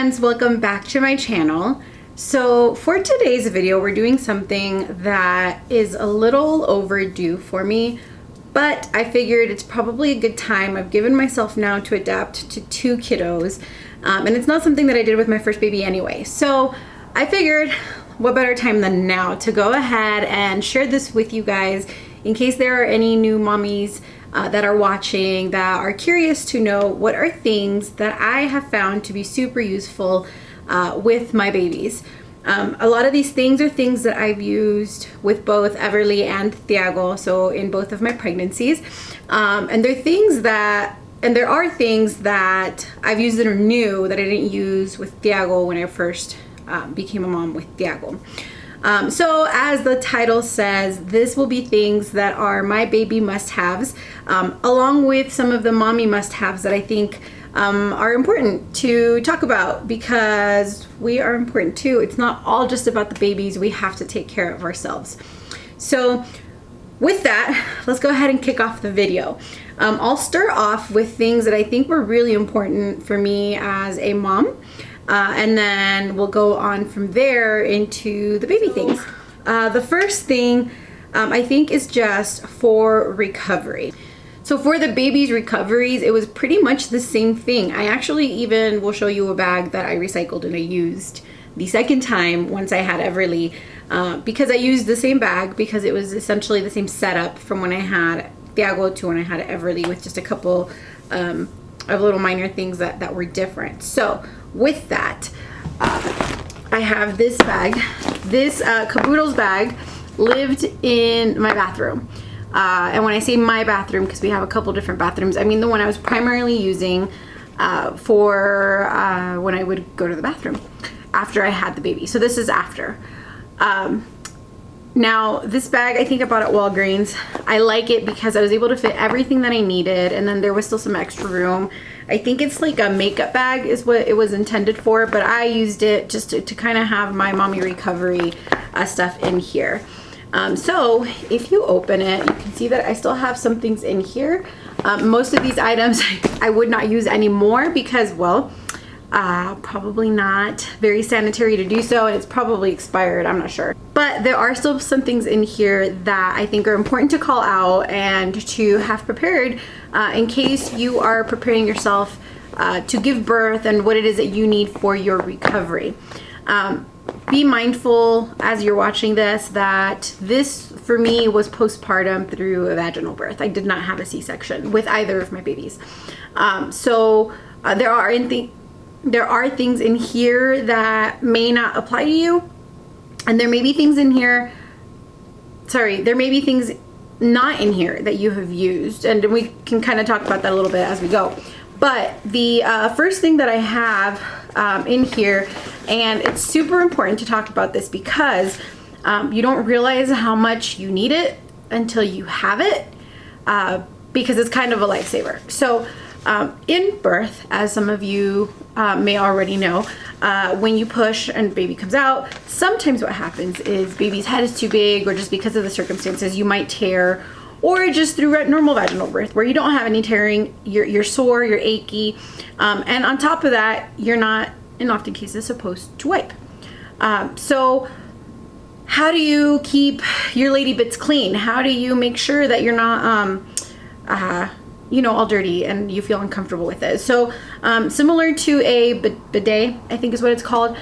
friends, welcome back to my channel. So for today's video, we're doing something that is a little overdue for me, but I figured it's probably a good time. I've given myself now to adapt to 2 kiddos, and it's not something that I did with my first baby anyway. So I figured what better time than now to go ahead and share this with you guys in case there are any new mommies that are watching that are curious to know what are things that I have found to be super useful with my babies. A lot of these things are things that I've used with both Everly and Thiago, so in both of my pregnancies. And there are things that I've used that are new that I didn't use with Thiago when I first became a mom with Thiago. So as the title says, this will be things that are my baby must-haves, along with some of the mommy must-haves that I think are important to talk about, because we are important too. It's not all just about the babies. We have to take care of ourselves. So with that, let's go ahead and kick off the video. I'll start off with things that I think were really important for me as a mom. And then we'll go on from there into the baby things. The first thing I think is just for recovery. So for the baby's recoveries, it was pretty much the same thing. I actually even will show you a bag that I recycled and I used the second time once I had Everly, because I used the same bag because it was essentially the same setup from when I had Thiago to when I had Everly, with just a couple of little minor things that were different. So with that, I have this bag. This Caboodles bag lived in my bathroom. And when I say my bathroom, because we have a couple different bathrooms, I mean the one I was primarily using for when I would go to the bathroom after I had the baby. So this is after. Now this bag, I think I bought at Walgreens. I like it because I was able to fit everything that I needed, and then there was still some extra room. I think it's like a makeup bag is what it was intended for, but I used it just to kind of have my mommy recovery stuff in here. So if you open it, you can see that I still have some things in here. Most of these items I would not use anymore because, well, probably not very sanitary to do so, and it's probably expired, I'm not sure. But there are still some things in here that I think are important to call out and to have prepared in case you are preparing yourself to give birth and what it is that you need for your recovery. Be mindful as you're watching this that this for me was postpartum through a vaginal birth. I did not have a C-section with either of my babies. So there are things in here that may not apply to you, and there may be things in here, there may be things not in here that you have used, and we can kind of talk about that a little bit as we go. But the first thing that I have in here, and it's super important to talk about this because you don't realize how much you need it until you have it, because it's kind of a lifesaver. So in birth, as some of you may already know, when you push and baby comes out, sometimes what happens is baby's head is too big, or just because of the circumstances you might tear, or just through normal vaginal birth where you don't have any tearing, you're sore, you're achy, and on top of that, you're not, in often cases, supposed to wipe. So how do you keep your lady bits clean? How do you make sure that you're not all dirty and you feel uncomfortable with it? So similar to a bidet, I think is what it's called,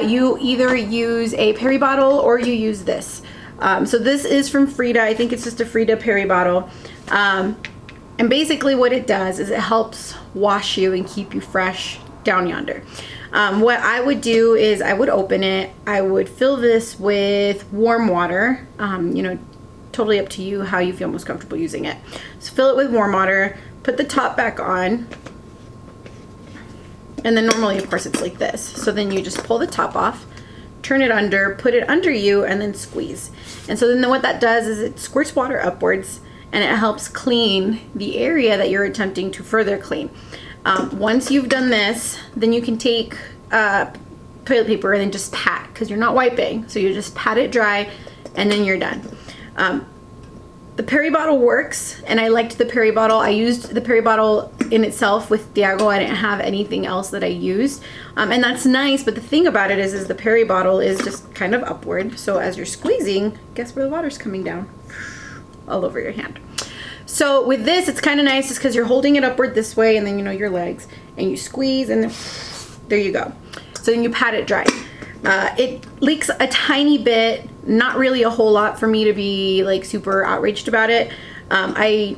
you either use a Peri Bottle or you use this. So this is from Frida. I think it's just a Frida Peri Bottle. And basically what it does is it helps wash you and keep you fresh down yonder. What I would do is I would open it. I would fill this with warm water. Totally up to you how you feel most comfortable using it. So fill it with warm water, put the top back on, and then normally, of course, it's like this. So then you just pull the top off, turn it under, put it under you, and then squeeze. And so then what that does is it squirts water upwards, and it helps clean the area that you're attempting to further clean. Once you've done this, then you can take toilet paper and then just pat, because you're not wiping. So you just pat it dry, and then you're done. The Peri Bottle works, and I liked the Peri Bottle. I used the Peri Bottle in itself with Diago. I didn't have anything else that I used. And that's nice, but the thing about it is the Peri bottle is just kind of upward. So as you're squeezing, guess where the water's coming down? All over your hand. So with this, it's kind of nice just because you're holding it upward this way, and then you know your legs, and you squeeze, and then there you go. So then you pat it dry. It leaks a tiny bit, not really a whole lot for me to be like super outraged about it. I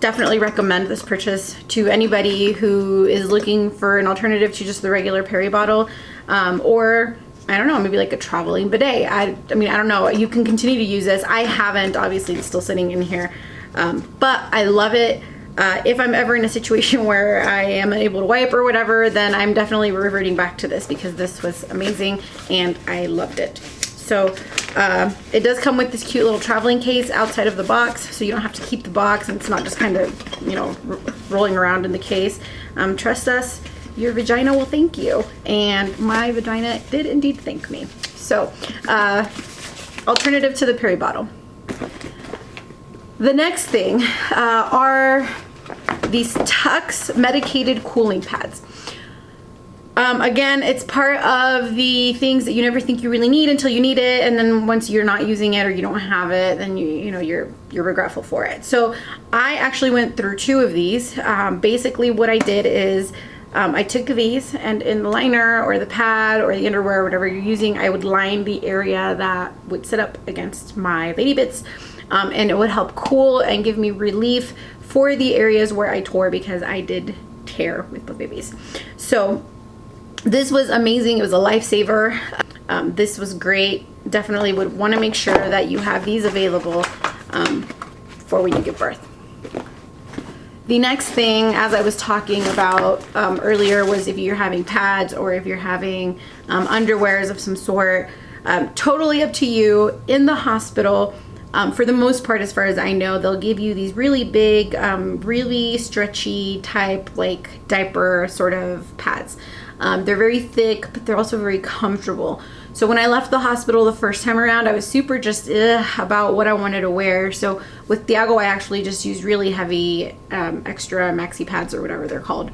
definitely recommend this purchase to anybody who is looking for an alternative to just the regular Peri bottle, or I don't know, maybe like a traveling bidet. I mean, I don't know. You can continue to use this. I haven't, obviously it's still sitting in here, but I love it. If I'm ever in a situation where I am unable to wipe or whatever, then I'm definitely reverting back to this because this was amazing and I loved it. So it does come with this cute little traveling case outside of the box, so you don't have to keep the box and it's not just kind of, you know, rolling around in the case. Trust us, your vagina will thank you, and my vagina did indeed thank me. So alternative to the Peri bottle. The next thing are these Tux medicated cooling pads. Again, it's part of the things that you never think you really need until you need it, and then once you're not using it or you don't have it, then you know you're regretful for it. So I actually went through 2 of these. Basically what I did is I took these, and in the liner or the pad or the underwear or whatever you're using, I would line the area that would sit up against my lady bits, and it would help cool and give me relief for the areas where I tore, because I did tear with both babies. So this was amazing. It was a lifesaver. This was great. Definitely would want to make sure that you have these available for when you give birth. The next thing, as I was talking about earlier, was if you're having pads or if you're having underwears of some sort, totally up to you. In the hospital, for the most part, as far as I know, they'll give you these really big, really stretchy type, like diaper sort of pads. They're very thick, but they're also very comfortable. So when I left the hospital the first time around, I was super just about what I wanted to wear. So with Diago, I actually just used really heavy extra maxi pads or whatever they're called.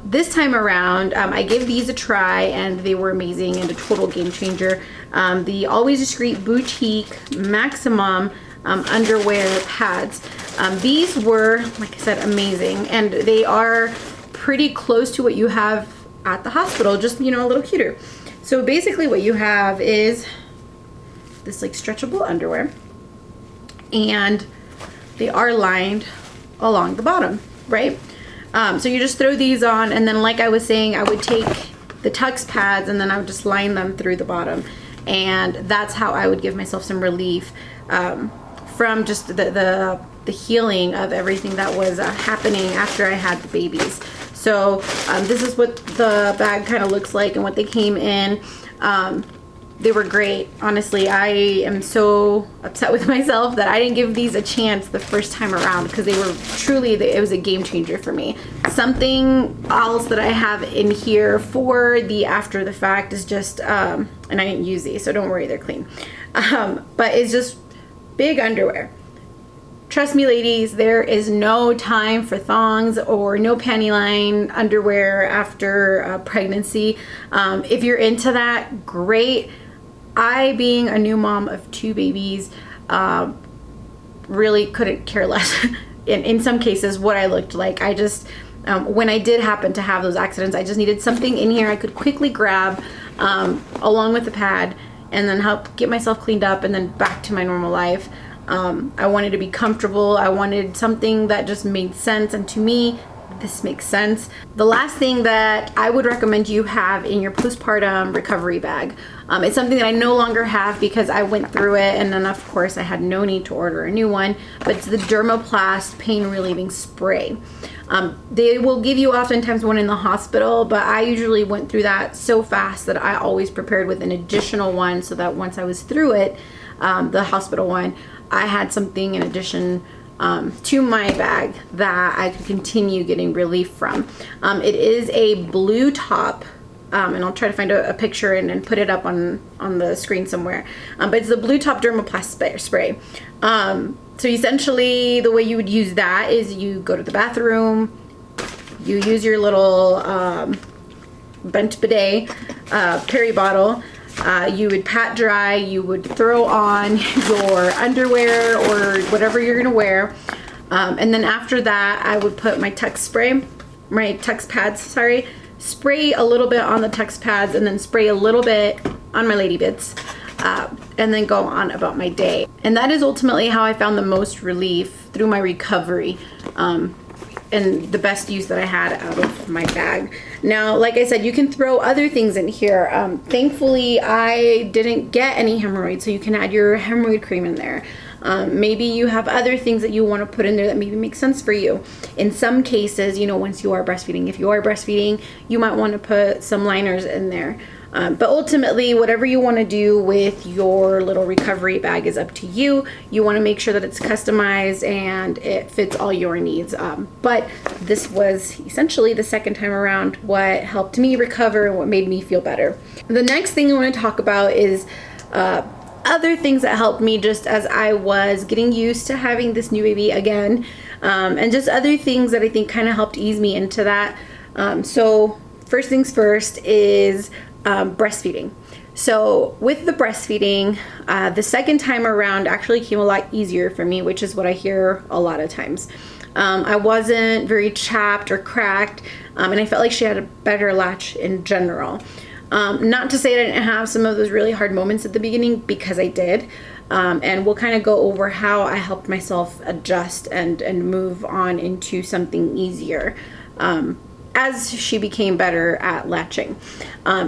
This time around, I gave these a try and they were amazing and a total game changer. The Always Discreet Boutique Maximum underwear pads. These were, like I said, amazing, and they are pretty close to what you have at the hospital, just, you know, a little cuter. So basically what you have is this like stretchable underwear, and they are lined along the bottom, right? So you just throw these on, and then like I was saying, I would take the Tux pads and then I would just line them through the bottom, and that's how I would give myself some relief from just the healing of everything that was happening after I had the babies. So this is what the bag kind of looks like and what they came in. They were great. Honestly, I am so upset with myself that I didn't give these a chance the first time around, because they were truly, it was a game changer for me. Something else that I have in here for the after the fact is just, and I didn't use these, so don't worry, they're clean. But it's just big underwear. Trust me, ladies, there is no time for thongs or no panty line underwear after pregnancy. If you're into that, great. I, being a new mom of 2 babies, really couldn't care less in some cases what I looked like. I just, when I did happen to have those accidents, I just needed something in here I could quickly grab along with the pad and then help get myself cleaned up and then back to my normal life. I wanted to be comfortable. I wanted something that just made sense, and to me, this makes sense. The last thing that I would recommend you have in your postpartum recovery bag, it's something that I no longer have because I went through it, and then of course I had no need to order a new one, but it's the Dermoplast pain relieving spray. They will give you oftentimes one in the hospital, but I usually went through that so fast that I always prepared with an additional one, so that once I was through it, the hospital one, I had something in addition to my bag that I could continue getting relief from. It is a blue top, and I'll try to find a picture and put it up on the screen somewhere. But it's the blue top Dermoplast spray. So essentially the way you would use that is you go to the bathroom, You use your little bent bidet, Peri Bottle. You would pat dry, you would throw on your underwear or whatever you're gonna wear. And then after that, I would put my Tux pads, sorry, spray a little bit on the Tux pads and then spray a little bit on my lady bits, and then go on about my day. And that is ultimately how I found the most relief through my recovery. And the best use that I had out of my bag. Now, like I said, you can throw other things in here. Thankfully, I didn't get any hemorrhoids, so you can add your hemorrhoid cream in there. Maybe you have other things that you want to put in there that maybe make sense for you. In some cases, you know, once you are breastfeeding, if you are breastfeeding, you might want to put some liners in there. But ultimately, whatever you want to do with your little recovery bag is up to you. You want to make sure that it's customized and it fits all your needs. But this was essentially the second time around what helped me recover and what made me feel better. The next thing I want to talk about is other things that helped me just as I was getting used to having this new baby again, and just other things that I think kind of helped ease me into that. So first things first is breastfeeding. So with the breastfeeding, the second time around actually came a lot easier for me, which is what I hear a lot of times. I wasn't very chapped or cracked, and I felt like she had a better latch in general. Not to say I didn't have some of those really hard moments at the beginning, because I did. And we'll kind of go over how I helped myself adjust and move on into something easier as she became better at latching.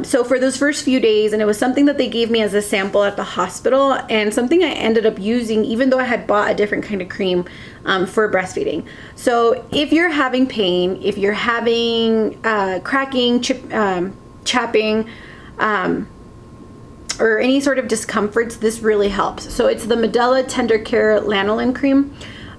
So for those first few days, and it was something that they gave me as a sample at the hospital, and something I ended up using even though I had bought a different kind of cream for breastfeeding. So if you're having pain, if you're having cracking, chapping, or any sort of discomforts, this really helps. So it's the Medela Tender Care Lanolin Cream.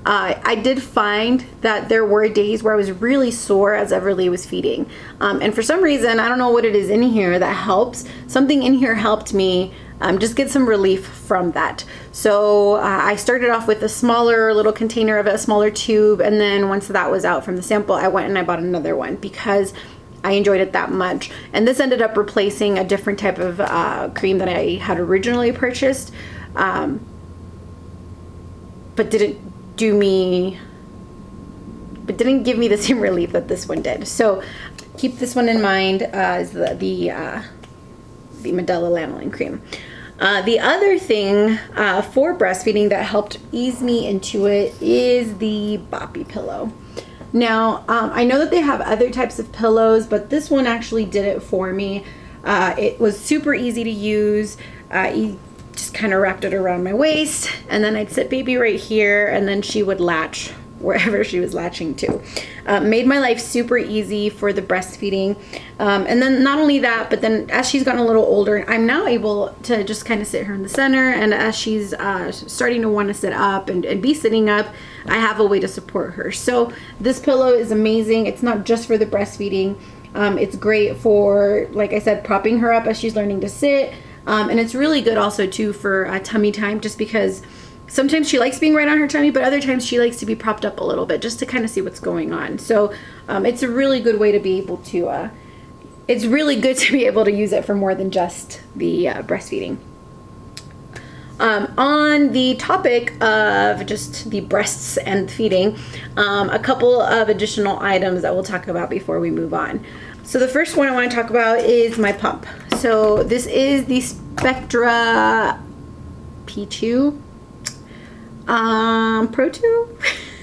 I did find that there were days where I was really sore as Everly was feeding. And for some reason, I don't know what it is in here that helps. Something in here helped me just get some relief from that. So I started off with a smaller little container of it, a smaller tube. And then once that was out from the sample, I went and I bought another one because I enjoyed it that much. And this ended up replacing a different type of cream that I had originally purchased, but didn't give me the same relief that this one did. So keep this one in mind as the Medela Lanolin Cream. The other thing for breastfeeding that helped ease me into it is the Boppy pillow. Now, I know that they have other types of pillows, but this one actually did it for me. It was super easy to use. You just kind of wrapped it around my waist, and then I'd sit baby right here, and then she would latch wherever she was latching to. Made my life super easy for the breastfeeding. And then not only that, but then as she's gotten a little older, I'm now able to just kind of sit her in the center, and as she's starting to want to sit up and be sitting up, I have a way to support her. So this pillow is amazing. It's not just for the breastfeeding. It's great for, like I said, propping her up as she's learning to sit. And it's really good also too for tummy time, just because sometimes she likes being right on her tummy, but other times she likes to be propped up a little bit just to kind of see what's going on. So it's a really good way to be able to, it's really good to be able to use it for more than just the breastfeeding. On the topic of just the breasts and feeding, a couple of additional items that we'll talk about before we move on. So the first one I want to talk about is my pump. So this is the Spectra P2 Pro 2.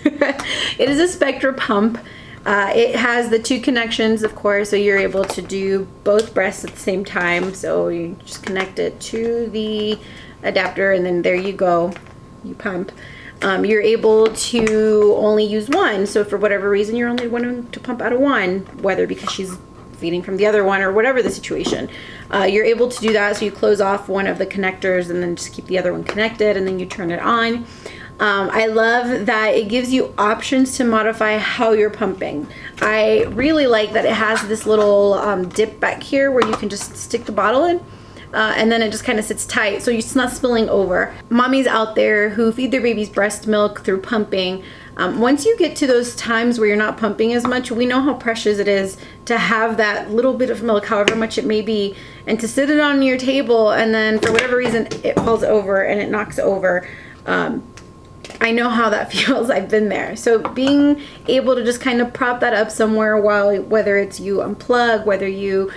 It is a Spectra pump. It has the two connections, of course, so you're able to do both breasts at the same time. So you just connect it to the adapter, and then there you go, you pump. You're able to only use one, so for whatever reason you're only wanting to pump out of one, whether because she's feeding from the other one or whatever the situation, you're able to do that. So you close off one of the connectors and then just keep the other one connected, and then you turn it on. I love that it gives you options to modify how you're pumping. I really like that it has this little dip back here where you can just stick the bottle in, and then it just kind of sits tight so it's not spilling over. Mommies out there who feed their babies breast milk through pumping, Once you get to those times where you're not pumping as much, we know how precious it is to have that little bit of milk, however much it may be, and to sit it on your table, and then for whatever reason it falls over and it knocks over. I know how that feels. I've been there. So being able to just kind of prop that up somewhere while, whether it's you unplug, whether you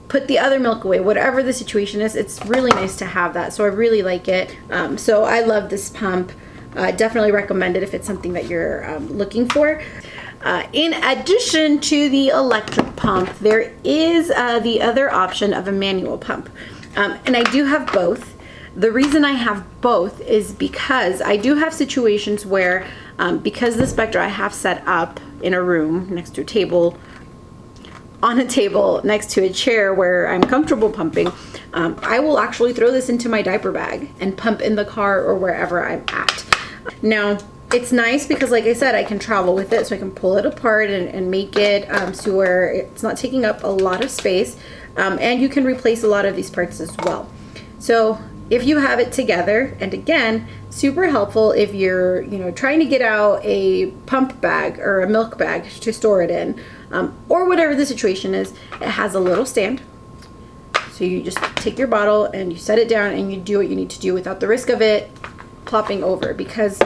put the other milk away, whatever the situation is, it's really nice to have that. So I really like it. So I love this pump. Definitely recommend it if it's something that you're looking for. In addition to the electric pump, there is the other option of a manual pump. And I do have both. The reason I have both is because I do have situations where, because the Spectra I have set up in a room next to a table, on a table next to a chair where I'm comfortable pumping, I will actually throw this into my diaper bag and pump in the car or wherever I'm at. Now, it's nice because, like I said, I can travel with it, so I can pull it apart and make it so where it's not taking up a lot of space, and you can replace a lot of these parts as well. So if you have it together, and again, super helpful if you're, trying to get out a pump bag or a milk bag to store it in, or whatever the situation is, it has a little stand. So you just take your bottle and you set it down and you do what you need to do without the risk of it plopping over, because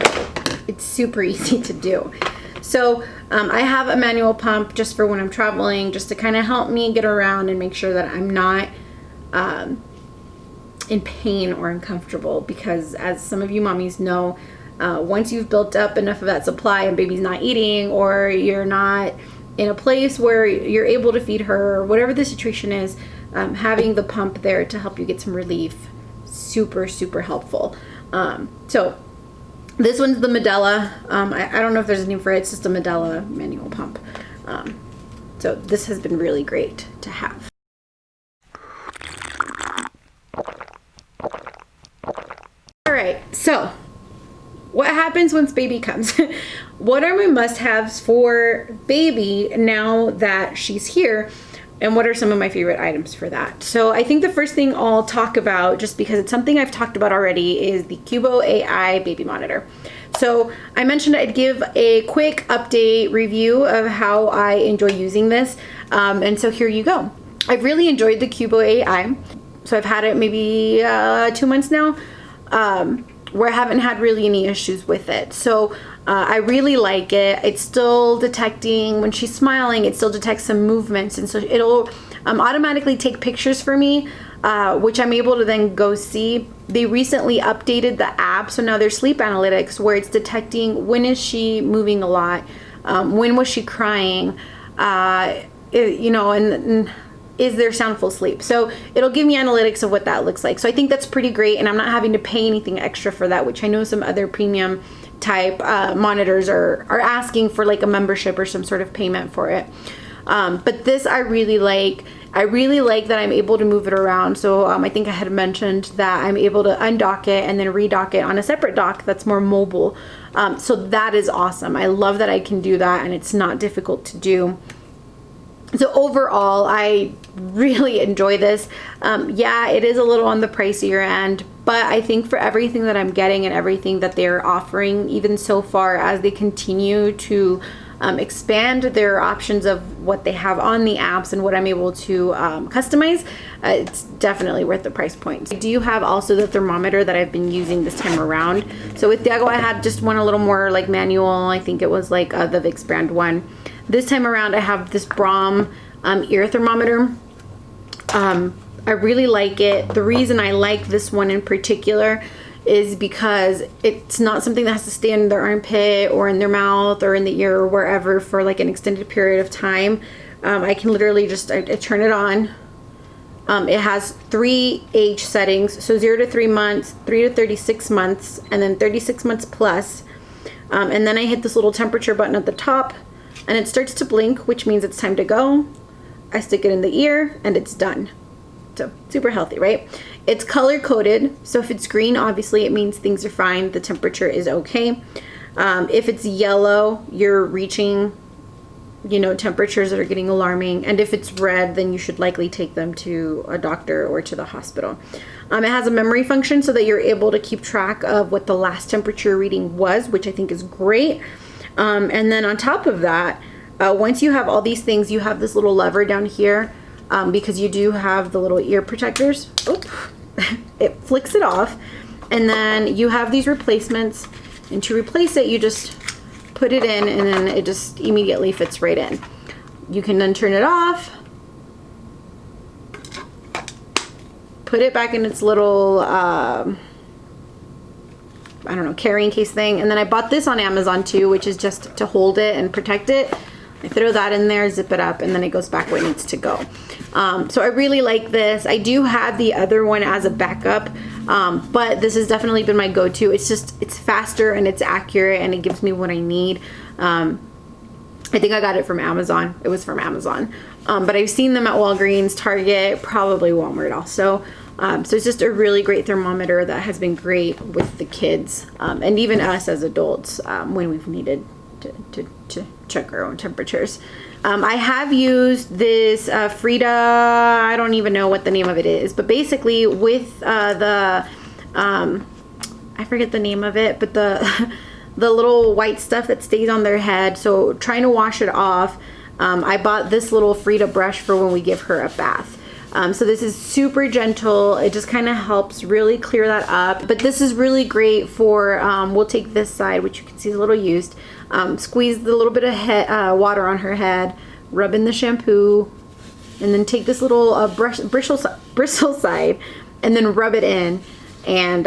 it's super easy to do. So I have a manual pump just for when I'm traveling, just to kind of help me get around and make sure that I'm not in pain or uncomfortable, because as some of you mommies know, once you've built up enough of that supply and baby's not eating, or you're not in a place where you're able to feed her, or whatever the situation is, having the pump there to help you get some relief, super helpful. So this one's the Medela. I don't know if there's a name for it. It's just a Medela manual pump. So this has been really great to have. All right, so what happens once baby comes? What are my must-haves for baby now that she's here? And what are some of my favorite items for that? So I think the first thing I'll talk about, just because it's something I've talked about already, is the Cubo AI baby monitor. So I mentioned I'd give a quick update review of how I enjoy using this. And so here you go. I've really enjoyed the Cubo AI. So I've had it maybe 2 months now, where I haven't had really any issues with it. So I really like it. It's still detecting when she's smiling, it still detects some movements, and so it'll automatically take pictures for me, which I'm able to then go see. They recently updated the app, so now there's sleep analytics where it's detecting when is she moving a lot, when was she crying, and is there soundful sleep. So it'll give me analytics of what that looks like. So I think that's pretty great, and I'm not having to pay anything extra for that, which I know some other premium type monitors are asking for, like a membership or some sort of payment for it. But this I really like. I really like that I'm able to move it around. So I think I had mentioned that I'm able to undock it and then redock it on a separate dock that's more mobile. So that is awesome. I love that I can do that, and it's not difficult to do. So overall, I really enjoy this. Yeah, it is a little on the pricier end, but I think for everything that I'm getting and everything that they're offering, even so far as they continue to expand their options of what they have on the apps and what I'm able to customize, it's definitely worth the price point. I do have also the thermometer that I've been using this time around. So with Diago, I had just one a little more like manual. I think it was like the Vicks brand one. This time around, I have this Braum ear thermometer. I really like it. The reason I like this one in particular is because it's not something that has to stay in their armpit or in their mouth or in the ear or wherever for like an extended period of time. I can literally just I turn it on. It has 3 age settings, so 0 to 3 months, 3 to 36 months, and then 36 months plus. And then I hit this little temperature button at the top, and it starts to blink, which means it's time to go. I stick it in the ear and it's done. So super healthy, right? It's color coded, so if it's green, obviously it means things are fine, the temperature is okay. If it's yellow, you're reaching, temperatures that are getting alarming, and if it's red, then you should likely take them to a doctor or to the hospital. It has a memory function so that you're able to keep track of what the last temperature reading was, which I think is great. And then on top of that, once you have all these things, you have this little lever down here, because you do have the little ear protectors. Oop. It flicks it off, and then you have these replacements, and to replace it, you just put it in, and then it just immediately fits right in. You can then turn it off, put it back in its little I don't know, carrying case thing. And then I bought this on Amazon too, which is just to hold it and protect it. I throw that in there, zip it up, and then it goes back where it needs to go. So I really like this. I do have the other one as a backup, but this has definitely been my go-to. It's faster and it's accurate and it gives me what I need. I think I got it from Amazon. It was from Amazon. But I've seen them at Walgreens, Target, probably Walmart also. So it's just a really great thermometer that has been great with the kids, and even us as adults, when we've needed to check our own temperatures. I have used this Frida, I don't even know what the name of it is, but basically with I forget the name of it, but the the little white stuff that stays on their head, so trying to wash it off, I bought this little Frida brush for when we give her a bath. So this is super gentle. It just kind of helps really clear that up. But this is really great for, we'll take this side, which you can see is a little used. Squeeze the little bit of water on her head, rub in the shampoo, and then take this little bristle side and then rub it in and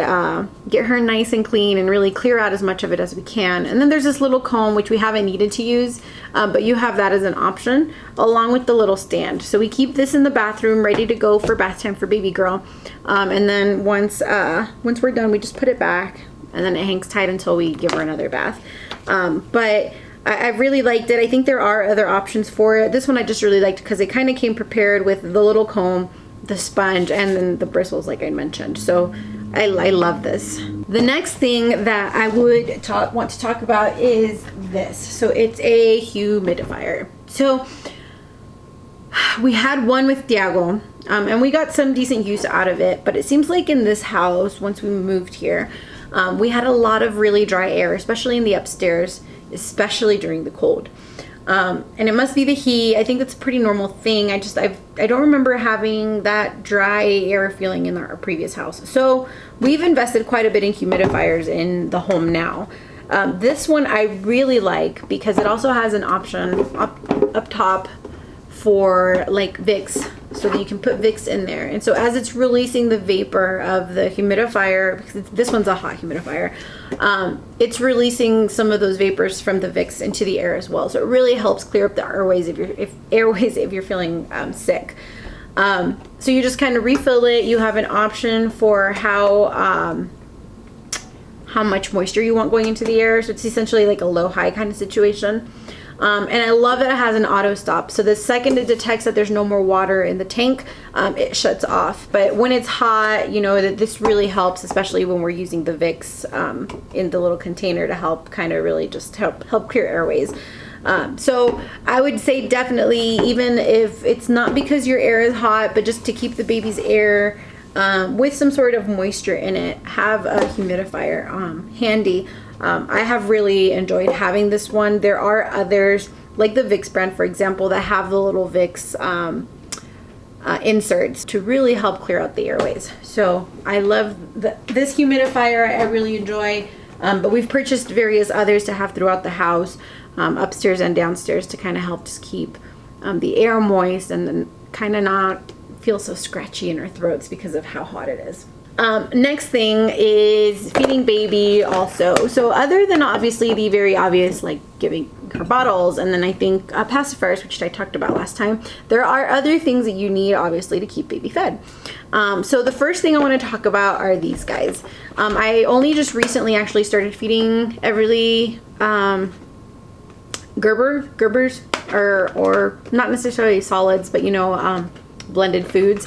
get her nice and clean and really clear out as much of it as we can. And then there's this little comb, which we haven't needed to use, but you have that as an option along with the little stand. So we keep this in the bathroom ready to go for bath time for baby girl. And then once we're done, we just put it back, and then it hangs tight until we give her another bath. But I really liked it. I think there are other options for it. This one I just really liked because it kind of came prepared with the little comb, the sponge, and then the bristles like I mentioned. So I love this. The next thing that I would want to talk about is this. So it's a humidifier. So we had one with Diago, and we got some decent use out of it, but it seems like in this house, once we moved here, we had a lot of really dry air, especially in the upstairs, especially during the cold. And it must be the heat. I think that's a pretty normal thing. I don't remember having that dry air feeling in our previous house. So we've invested quite a bit in humidifiers in the home now. This one I really like because it also has an option up top for like Vicks, so that you can put Vicks in there. And so as it's releasing the vapor of the humidifier, because this one's a hot humidifier, it's releasing some of those vapors from the Vicks into the air as well. So it really helps clear up the airways if you're feeling sick. So you just kind of refill it. You have an option for how much moisture you want going into the air. So it's essentially like a low-high kind of situation. And I love that it has an auto stop. So the second it detects that there's no more water in the tank, it shuts off. But when it's hot, you know, that this really helps, especially when we're using the Vicks in the little container to help kind of really just help clear airways. So I would say definitely, even if it's not because your air is hot, but just to keep the baby's air with some sort of moisture in it, have a humidifier handy. I have really enjoyed having this one. There are others, like the Vicks brand, for example, that have the little Vicks inserts to really help clear out the airways. So I love this humidifier. I really enjoy, but we've purchased various others to have throughout the house, upstairs and downstairs, to kind of help just keep the air moist and then kind of not feel so scratchy in our throats because of how hot it is. Next thing is feeding baby also. So other than obviously the very obvious, like giving her bottles, and then I think pacifiers, which I talked about last time, there are other things that you need obviously to keep baby fed. So the first thing I want to talk about are these guys. I only just recently actually started feeding Everly Gerbers, or not necessarily solids, but you know, blended foods.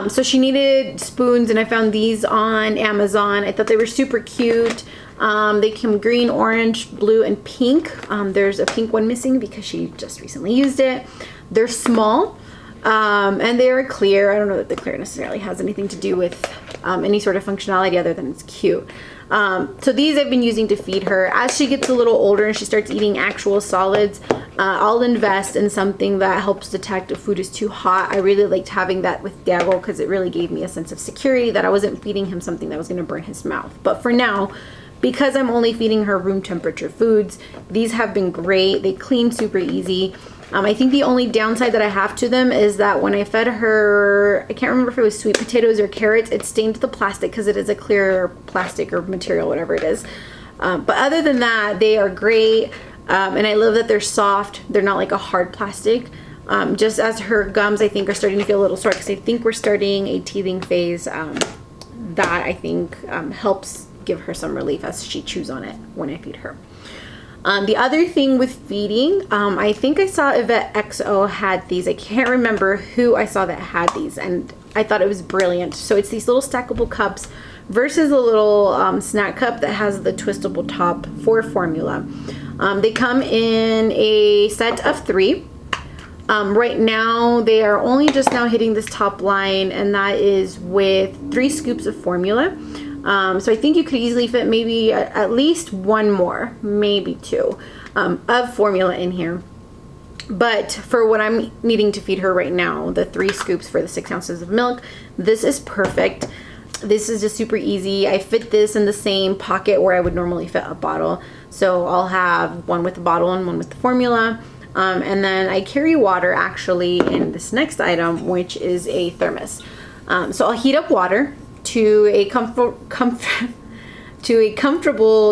So she needed spoons, and I found these on Amazon. I thought they were super cute. They come green, orange, blue, and pink. There's a pink one missing because she just recently used it. They're small, and they are clear. I don't know that the clear necessarily has anything to do with any sort of functionality other than it's cute. So these I've been using to feed her. As she gets a little older and she starts eating actual solids, I'll invest in something that helps detect if food is too hot. I really liked having that with Diago because it really gave me a sense of security that I wasn't feeding him something that was going to burn his mouth. But for now, because I'm only feeding her room temperature foods, these have been great. They clean super easy. I think the only downside that I have to them is that when I fed her, I can't remember if it was sweet potatoes or carrots, it stained the plastic because it is a clear plastic or material, whatever it is. But other than that, they are great. And I love that they're soft. They're not like a hard plastic. Just as her gums, I think, are starting to get a little sore because I think we're starting a teething phase. That I think helps give her some relief as she chews on it when I feed her. The other thing with feeding, I think I saw Yvette XO had these. I can't remember who I saw that had these, and I thought it was brilliant. So it's these little stackable cups versus a little snack cup that has the twistable top for formula. They come in a set of 3. Right now, they are only just now hitting this top line, and that is with 3 scoops of formula. So I think you could easily fit maybe at least 1 more, maybe 2, of formula in here. But for what I'm needing to feed her right now, the 3 scoops for the 6 ounces of milk, this is perfect. This is just super easy. I fit this in the same pocket where I would normally fit a bottle. So I'll have one with the bottle and one with the formula. And then I carry water actually in this next item, which is a thermos. So I'll heat up water to a comfortable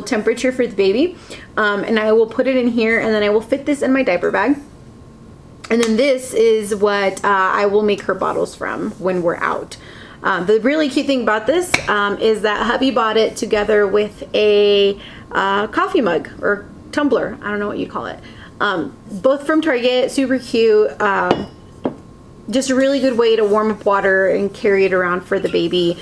temperature for the baby, and I will put it in here, and then I will fit this in my diaper bag, and then this is what I will make her bottles from when we're out. The really cute thing about this is that hubby bought it together with a coffee mug or tumbler, I don't know what you call it, both from Target. Super cute. Just a really good way to warm up water and carry it around for the baby,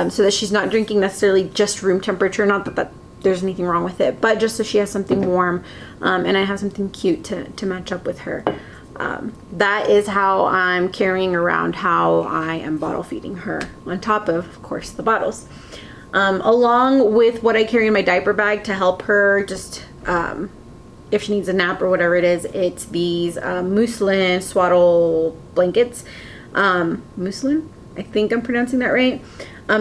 so that she's not drinking necessarily just room temperature. Not that there's anything wrong with it, but just so she has something warm, and I have something cute to match up with her. That is how I'm carrying around how I am bottle feeding her, on top of course, the bottles. Along with what I carry in my diaper bag to help her just if she needs a nap or whatever it is, it's these muslin swaddle blankets. Muslin? I think I'm pronouncing that right.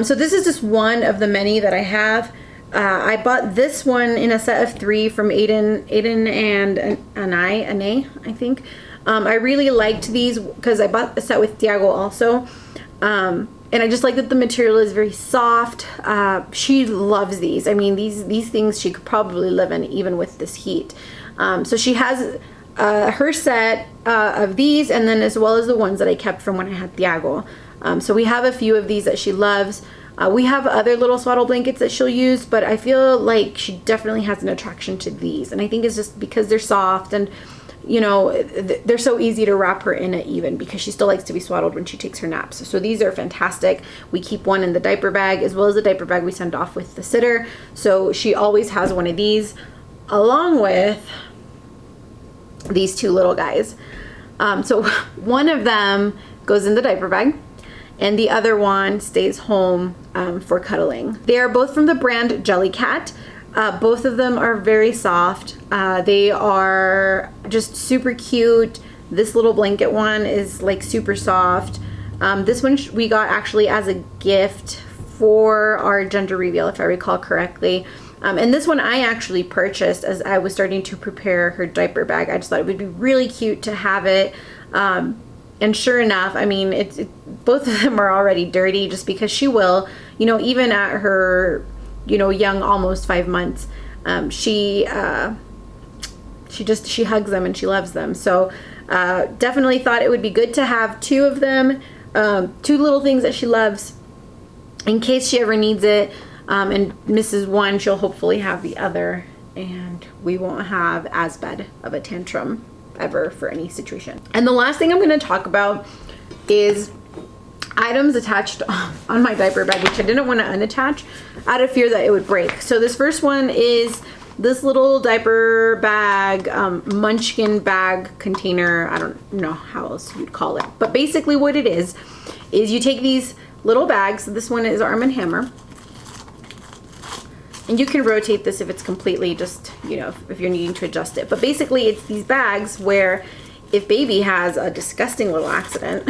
So this is just one of the many that I have. I bought this one in a set of 3 from Aiden and Anay, I think. I really liked these because I bought a set with Diago also. And I just like that the material is very soft. She loves these. I mean, these things she could probably live in even with this heat. So she has her set of these, and then as well as the ones that I kept from when I had Diago. So we have a few of these that she loves. We have other little swaddle blankets that she'll use, but I feel like she definitely has an attraction to these. And I think it's just because they're soft and, you know, they're so easy to wrap her in it even, because she still likes to be swaddled when she takes her naps. So these are fantastic. We keep one in the diaper bag as well as the diaper bag we send off with the sitter. So she always has one of these along with these 2 little guys. So one of them goes in the diaper bag and the other one stays home for cuddling. They are both from the brand Jellycat. Both of them are very soft. They are just super cute. This little blanket one is like super soft. This one we got actually as a gift for our gender reveal, if I recall correctly. And this one I actually purchased as I was starting to prepare her diaper bag. I just thought it would be really cute to have it. And sure enough, I mean, both of them are already dirty just because she will, you know, even at her, you know, young, almost 5 months, she hugs them and she loves them. So definitely thought it would be good to have 2 of them, 2 little things that she loves in case she ever needs it. And misses one, she'll hopefully have the other, and we won't have as bad of a tantrum ever for any situation. And the last thing I'm going to talk about is items attached on my diaper bag, which I didn't want to unattach out of fear that it would break. So this first one is this little diaper bag, munchkin bag container. I don't know how else you'd call it, but basically what it is you take these little bags. So this one is Arm & Hammer. And you can rotate this if it's completely just, you know, if you're needing to adjust it. But basically it's these bags where if baby has a disgusting little accident,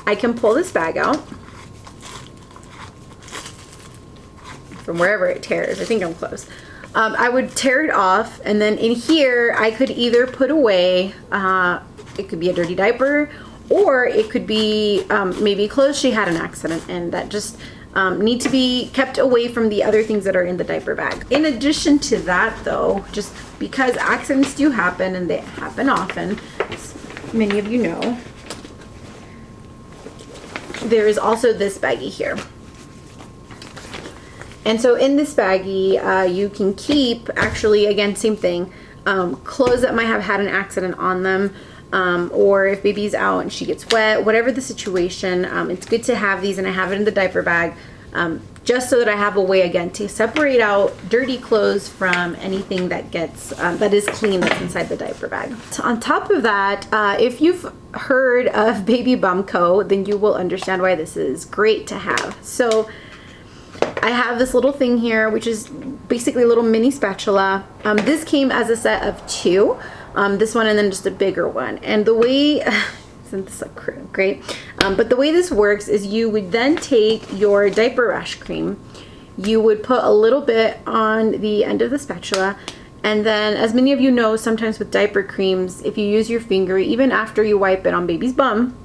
I can pull this bag out from wherever it tears. I think I'm close. I would tear it off, and then in here I could either put away, it could be a dirty diaper, or it could be maybe clothes she had an accident and that just need to be kept away from the other things that are in the diaper bag. In addition to that though, just because accidents do happen and they happen often, as many of you know, there is also this baggie here. And so in this baggie, you can keep, actually, again, same thing, clothes that might have had an accident on them, or if baby's out and she gets wet, whatever the situation, it's good to have these, and I have it in the diaper bag, just so that I have a way, again, to separate out dirty clothes from anything that gets, that is clean that's inside the diaper bag. So on top of that, if you've heard of Baby Bumco, then you will understand why this is great to have. So I have this little thing here, which is basically a little mini spatula. This came as a set of 2, this one and then just a bigger one. And the way, isn't this great? But the way this works is you would then take your diaper rash cream, you would put a little bit on the end of the spatula, and then, as many of you know, sometimes with diaper creams, if you use your finger, even after you wipe it on baby's bum,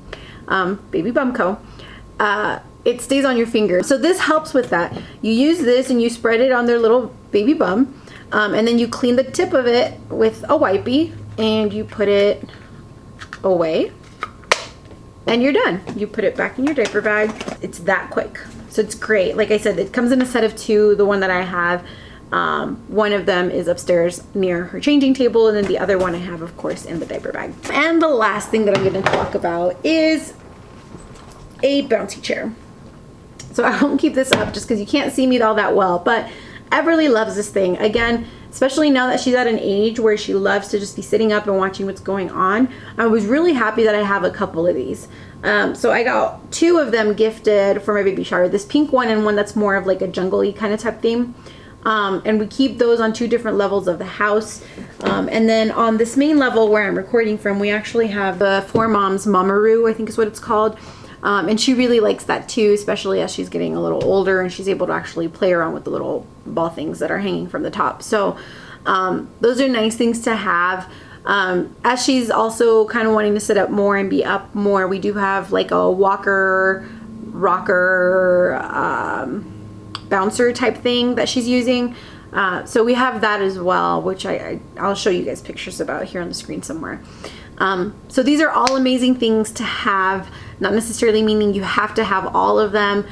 Baby Bumco, it stays on your finger. So this helps with that. You use this and you spread it on their little baby bum, and then you clean the tip of it with a wipey and you put it away and you're done. You put it back in your diaper bag. It's that quick. So it's great. Like I said, it comes in a set of 2. The one that I have, one of them is upstairs near her changing table, and then the other one I have, of course, in the diaper bag. And the last thing that I'm going to talk about is a bouncy chair. So I won't keep this up just because you can't see me all that well, but Everly loves this thing. Again, especially now that she's at an age where she loves to just be sitting up and watching what's going on. I was really happy that I have a couple of these. So I got 2 of them gifted for my baby shower. This pink one and one that's more of like a jungle-y kind of type theme. And we keep those on 2 different levels of the house. And then on this main level where I'm recording from, we actually have the 4 Moms Mamaroo, I think is what it's called. And she really likes that too, especially as she's getting a little older and she's able to actually play around with the little ball things that are hanging from the top. So those are nice things to have. As she's also kind of wanting to sit up more and be up more, we do have like a walker, rocker, bouncer type thing that she's using. So we have that as well, which I'll show you guys pictures about here on the screen somewhere. So these are all amazing things to have, not necessarily meaning you have to have all of them.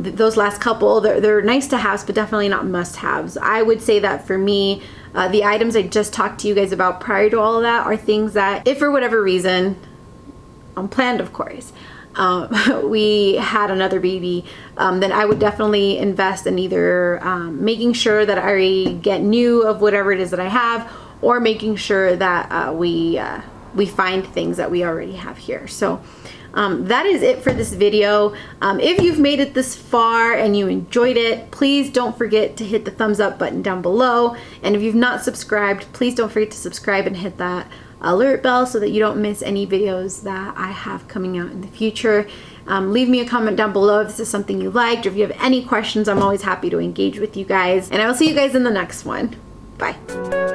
Those last couple, they're nice to have, but definitely not must-haves. I would say that for me, the items I just talked to you guys about prior to all of that are things that, if for whatever reason, unplanned of course, we had another baby, then I would definitely invest in either making sure that I get new of whatever it is that I have, or making sure that we find things that we already have here. So that is it for this video. If you've made it this far and you enjoyed it, please don't forget to hit the thumbs up button down below. And if you've not subscribed, please don't forget to subscribe and hit that alert bell so that you don't miss any videos that I have coming out in the future. Leave me a comment down below if this is something you liked, or if you have any questions. I'm always happy to engage with you guys. And I will see you guys in the next one. Bye.